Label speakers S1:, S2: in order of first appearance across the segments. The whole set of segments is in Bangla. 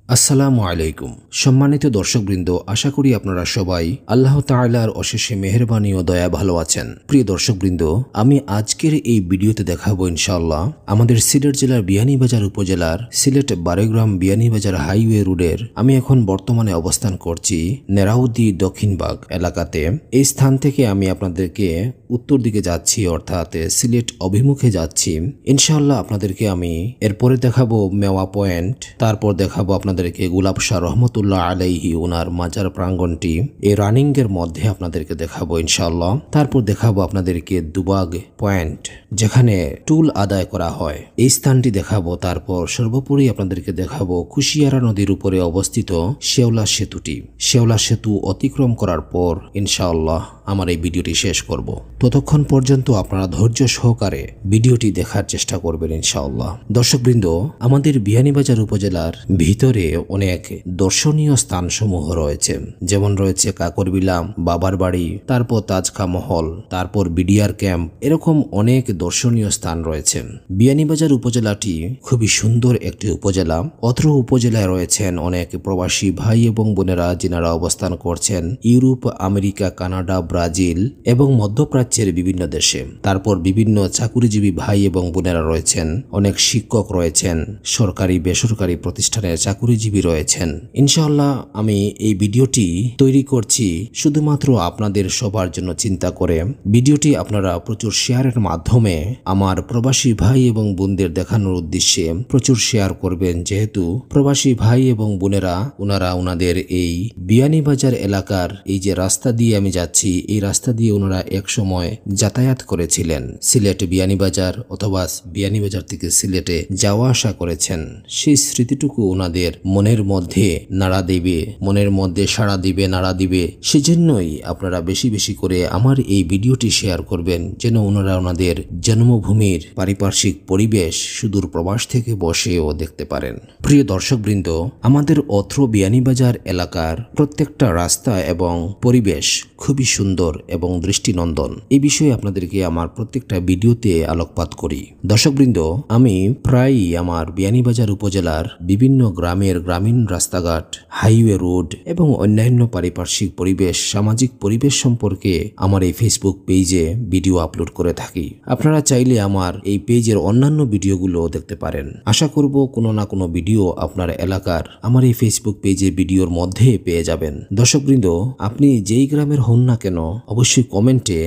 S1: আসসালামু আলাইকুম সম্মানিত দর্শকবৃন্দ, আশা করি আপনারা সবাই আল্লাহ তাআলার অশেষে মেহেরবানি ও দয়া ভালো আছেন। প্রিয় দর্শকবৃন্দ, আমি আজকের এই ভিডিওতে দেখাবো ইনশাআল্লাহ আমাদের সিলেট জেলার বিয়ানীবাজার উপজেলার সিলেট বারেগ্রাম বিয়ানীবাজার হাইওয়ে রোডের আমি এখন বর্তমানে অবস্থান করছি নেরাউদ্দি দক্ষিণবাগ এলাকাতে। এই স্থান থেকে আমি আপনাদেরকে উত্তর দিকে যাচ্ছি, অর্থাৎ সিলেট অভিমুখে যাচ্ছি। ইনশাআল্লাহ আপনাদেরকে আমি এরপরে দেখাবো মেওয়া পয়েন্ট, তারপর দেখাবো আপনাদেরকে গোলাপ শাহ রহমতুল্লাহ আলাইহি ওনার মাজার প্রাঙ্গণটি এই রানিং এর মধ্যে আপনাদেরকে দেখাবো ইনশাআল্লাহ। তারপর দেখাবো আপনাদেরকে দুবাগ পয়েন্ট, যেখানে টুল আদায় করা হয়, এই স্থানটি দেখাবো। তারপর সর্বোপরি আপনাদেরকে দেখাবো কুশিয়ারা নদীর উপরে অবস্থিত শেওলা সেতুটি। শেওলা সেতু অতিক্রম করার পর ইনশাআল্লাহ আমার এই ভিডিওটি শেষ করব। ততক্ষণ পর্যন্ত আপনারা ধৈর্য সহকারে ভিডিওটি দেখার চেষ্টা করবেন ইনশাআল্লাহ। দর্শকবৃন্দ, আমাদের বিয়ানীবাজার উপজেলার ভিতরে অনেক দর্শনীয় স্থানসমূহ রয়েছে, যেমন রয়েছে কাকরবিলাম, বাবার বাড়ি, তারপর তাজখা মহল, তারপর বিডিআর ক্যাম্প, এরকম অনেক দর্শনীয় স্থান রয়েছে। বিয়ানীবাজার উপজেলাটি খুবই সুন্দর একটি উপজেলা। অত্র উপজেলায় রয়েছেন অনেক প্রবাসী ভাই এবং বোনেরা, যিনারা অবস্থান করছেন ইউরোপ, আমেরিকা, কানাডা, ব্রাজিল এবং মধ্যপ্রাচ্যের বিভিন্ন দেশে। তারপর বিভিন্ন চাকুরিজীবী ভাই এবং বোনেরা রয়েছেন, অনেক শিক্ষক রয়েছেন, সরকারি বেসরকারি প্রতিষ্ঠানের চাকুরিজীবী রয়েছেন। ইনশাআল্লাহ আমি এই ভিডিওটি তৈরি করছি শুধুমাত্র আপনাদের সবার জন্য চিন্তা করে। ভিডিওটি আপনারা প্রচুর শেয়ারের মাধ্যমে আমার প্রবাসী ভাই এবং বোনদের দেখানোর উদ্দেশ্যে প্রচুর শেয়ার করবেন, যেহেতু প্রবাসী ভাই এবং বোনেরা ওনারা ওনাদের এই বিয়ানীবাজার এলাকার এই যে রাস্তা দিয়ে আমি যাচ্ছি, এই রাস্তা দিয়ে ওনারা এক সময় যাতায়াত করেছিলেন। সিলেট বিয়ানীবাজার অথবা বিয়ানীবাজার থেকে সিলেটে যাওয়া আসা করেছেন। সেই স্মৃতিটুকু ওনাদের মনের মধ্যে নাড়া দেবে, মনের মধ্যে সাড়া দিবে, নাড়া দিবে। সেজন্যই আপনারা বেশি বেশি করে আমার এই ভিডিওটি শেয়ার করবেন, যেন ওনারা ওনাদের জন্মভূমির পারিপার্শ্বিক পরিবেশ সুদূর প্রবাস থেকে বসেও দেখতে পারেন। প্রিয় দর্শকবৃন্দ, আমাদের অত্র বিয়ানীবাজার এলাকার প্রত্যেকটা রাস্তা এবং পরিবেশ খুবই সুন্দর এবং দৃষ্টিনন্দন। এই বিষয়ে আপনাদেরকে আমার প্রত্যেকটা ভিডিওতে আলোকপাত করি। দর্শকবৃন্দ, আমি প্রায়ই আমার বিয়ানীবাজার উপজেলার বিভিন্ন গ্রামীণ রাস্তাঘাট, হাইওয়ে রোড এবং অন্যান্য পারিপার্শ্বিক পরিবেশ, সামাজিক পরিবেশ সম্পর্কে আমার এই ফেসবুক পেজে ভিডিও আপলোড করে থাকি। আপনারা চাইলে আমার এই পেজের অন্যান্য ভিডিওগুলো দেখতে পারেন। আশা করব কোনো না কোনো ভিডিও আপনার এলাকার আমার এই ফেসবুক পেজে ভিডিওর মধ্যে পেয়ে যাবেন। দর্শকবৃন্দ, আপনি যেই গ্রামের হন না কেন অবশ্যই কমেন্টে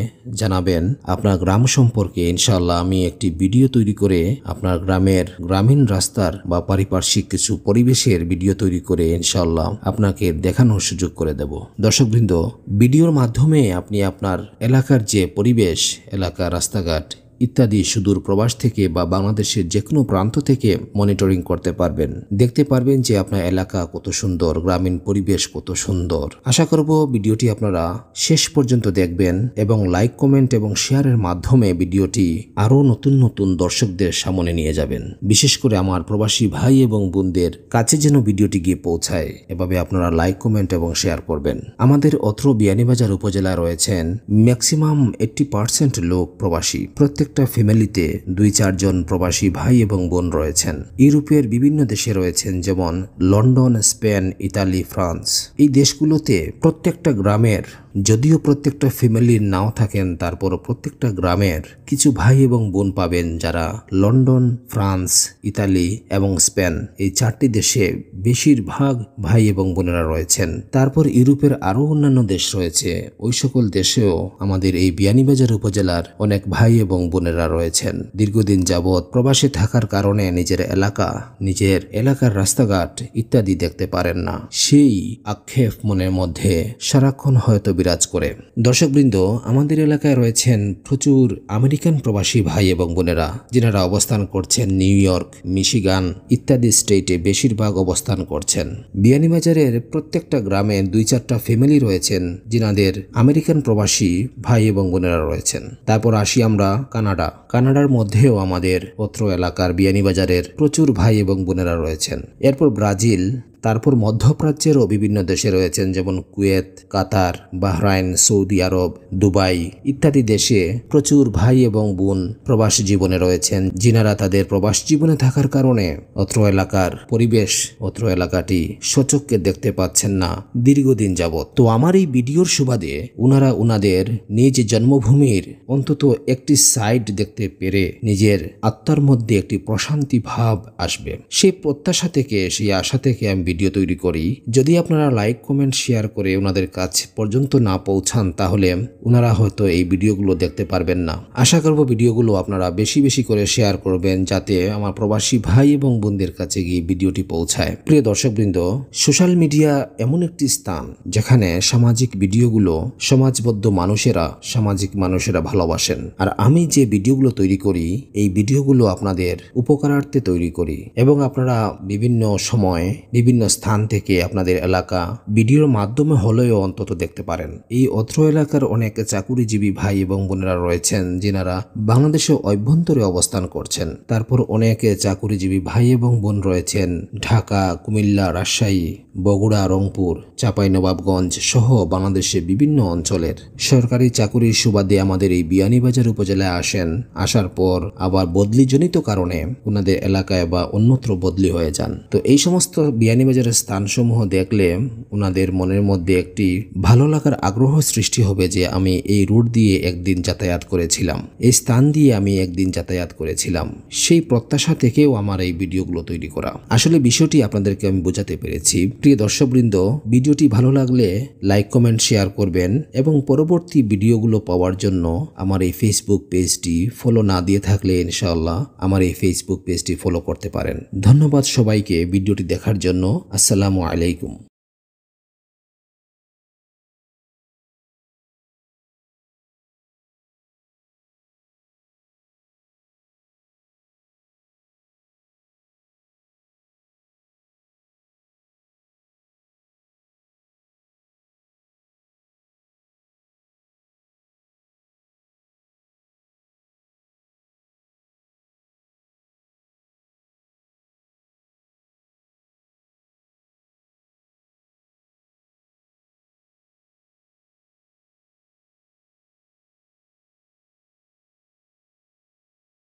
S1: জানাবেন আপনার গ্রাম সম্পর্কে। ইনশাআল্লাহ আমি একটি ভিডিও তৈরি করে আপনার গ্রামের গ্রামীণ রাস্তার বা পারিপার্শ্বিক কিছু পরিবেশের ভিডিও তৈরি করে ইনশাআল্লাহ আপনাকে দেখানোর সুযোগ করে দেব। দর্শকবৃন্দ, ভিডিওর মাধ্যমে আপনি আপনার এলাকার যে পরিবেশ, এলাকা, রাস্তাঘাট ইত্যাদি সুদূর প্রবাস থেকে বা বাংলাদেশের যে কোনো প্রান্ত থেকে মনিটরিং করতে পারবেন, দেখতে পারবেন যে আপনার এলাকা কত সুন্দর, গ্রামীণ পরিবেশ কত সুন্দর। আশা করব ভিডিওটি আপনারা শেষ পর্যন্ত দেখবেন এবং লাইক, কমেন্ট এবং শেয়ারের মাধ্যমে ভিডিওটি আরও নতুন নতুন দর্শকদের সামনে নিয়ে যাবেন। বিশেষ করে আমার প্রবাসী ভাই এবং বোনদের কাছে যেন ভিডিওটি গিয়ে পৌঁছায়, এভাবে আপনারা লাইক, কমেন্ট এবং শেয়ার করবেন। আমাদের অত্র বিয়ানীবাজার উপজেলায় রয়েছেন ম্যাক্সিমাম 80% লোক প্রবাসী। প্রত্যেক ফ্যামিলিতে 2-4 জন প্রবাসী ভাই এবং বোন রয়েছেন। ইউরোপের বিভিন্ন দেশে রয়েছেন, যেমন লন্ডন, স্পেন, ইতালি, ফ্রান্স। এই দেশগুলোতে প্রত্যেকটা গ্রামের, যদিও প্রত্যেকটা ফ্যামিলির নাও থাকেন, তারপরও প্রত্যেকটা গ্রামের কিছু ভাই এবং বোন পাবেন যারা লন্ডন, ফ্রান্স, ইতালি এবং স্পেন, এই 4টি দেশে বেশিরভাগ ভাই এবং বোনেরা রয়েছেন। তারপর ইউরোপের আরও অন্যান্য দেশ রয়েছে, ওই সকল দেশেও আমাদের এই বিয়ানীবাজার উপজেলার অনেক ভাই এবং বোনেরা রয়েছেন। দীর্ঘদিন যাবৎ প্রবাসে থাকার কারণে নিজের এলাকার রাস্তাঘাট ইত্যাদি দেখতে পারেন না, সেই আক্ষেপ মনের মধ্যে সারাক্ষণ হয়তো বিরাজ করে। দর্শকবৃন্দ, আমাদের এলাকায় রয়েছেন প্রচুর আমেরিকান প্রবাসী ভাই এবং বোনেরা, যিনারা অবস্থান করছেন নিউ ইয়র্ক, মিশিগান ইত্যাদি স্টেটে বেশিরভাগ অবস্থান করছেন। বিয়ানীবাজারের প্রত্যেকটা গ্রামে 2-4টা ফ্যামিলি রয়েছেন, যিনাদের আমেরিকান প্রবাসী ভাই এবং বোনেরা রয়েছেন। তারপর আসি আমরা কানাডার মধ্যেও আমাদের অত্র এলাকার বিয়ানীবাজারের প্রচুর ভাই এবং বোনেরা রয়েছেন। এরপর ব্রাজিল, তারপর মধ্যপ্রাচ্যেরও বিভিন্ন দেশে রয়েছেন, যেমন কুয়েত, কাতার, বাহরাইন, সৌদি আরব, দুবাই ইত্যাদি দেশে প্রচুর ভাই এবং বোন প্রবাস জীবনে রয়েছেন, যিনারা তাদের প্রবাস জীবনে থাকার কারণে অত্র এলাকার পরিবেশ, অত্র এলাকাটি সচক্ষে দেখতে পাচ্ছেন না দীর্ঘদিন যাবৎ। তো আমার এই ভিডিওর সুবাদে উনারা উনাদের নিজ জন্মভূমির অন্তত একটি সাইড দেখতে পেরে নিজের আত্মার মধ্যে একটি প্রশান্তি ভাব আসবে, সেই প্রত্যাশা থেকে, সেই আশা থেকে আমি ভিডিও তৈরি করি। যদি আপনারা লাইক, কমেন্ট, শেয়ার করে ওনাদের কাছ পর্যন্ত না পৌঁছান, তাহলে ওনারা হয়তো এই ভিডিওগুলো দেখতে পারবেন না। আশা করব ভিডিওগুলো আপনারা বেশি বেশি করে শেয়ার করবেন, যাতে আমার প্রবাসী ভাই এবং বোনদের কাছে গিয়ে ভিডিওটি পৌঁছায়। প্রিয় দর্শকবৃন্দ, সোশ্যাল মিডিয়া এমন একটি স্থান যেখানে সামাজিক ভিডিওগুলো সমাজবদ্ধ সামাজিক মানুষেরা ভালোবাসেন। আর আমি যে ভিডিওগুলো তৈরি করি, এই ভিডিওগুলো আপনাদের উপকারার্থে তৈরি করি, এবং আপনারা বিভিন্ন সময় বিভিন্ন স্থান থেকে আপনাদের এলাকা ভিডিওর মাধ্যমে হলেও অন্তত দেখতে পারেন। এই অত্র এলাকার অনেক চাকুরিজীবী ভাই এবং বোনেরা রয়েছেন, যিনারা বাংলাদেশে অভ্যন্তরে অবস্থান করছেন। তারপর অনেক চাকুরিজীবী ভাই এবং বোন রয়েছেন ঢাকা, কুমিল্লা, রাজশাহী, বগুড়া, রংপুর, চাঁপাইনবাবগঞ্জ সহ বাংলাদেশের বিভিন্ন অঞ্চলের সরকারি চাকুরির সুবাদে আমাদের এই বিয়ানীবাজার উপজেলায় আসেন। আসার পর আবার বদলিজনিত কারণে ওনাদের এলাকায় বা অন্যত্র বদলি হয়ে যান। তো এই সমস্ত বিয়ানীবাজারের স্থানসমূহ দেখলে ওনাদের মনের মধ্যে একটি ভালো লাগার আগ্রহ সৃষ্টি হবে যে আমি এই রুট দিয়ে একদিন যাতায়াত করেছিলাম, এই স্থান দিয়ে আমি একদিন যাতায়াত করেছিলাম। সেই প্রত্যাশা থেকেও আমার এই ভিডিওগুলো তৈরি করা। আসলে বিষয়টি আপনাদেরকে আমি বোঝাতে পেরেছি। প্রিয় দর্শকবৃন্দ, ভিডিওটি ভালো লাগলে লাইক, কমেন্ট, শেয়ার করবেন, এবং পরবর্তী ভিডিওগুলো পাওয়ার জন্য আমার এই ফেসবুক পেজটি ফলো না দিয়ে থাকলে ইনশাআল্লাহ আমার এই ফেসবুক পেজটি ফলো করতে পারেন। ধন্যবাদ সবাইকে ভিডিওটি দেখার জন্য। আসসালামু আলাইকুম।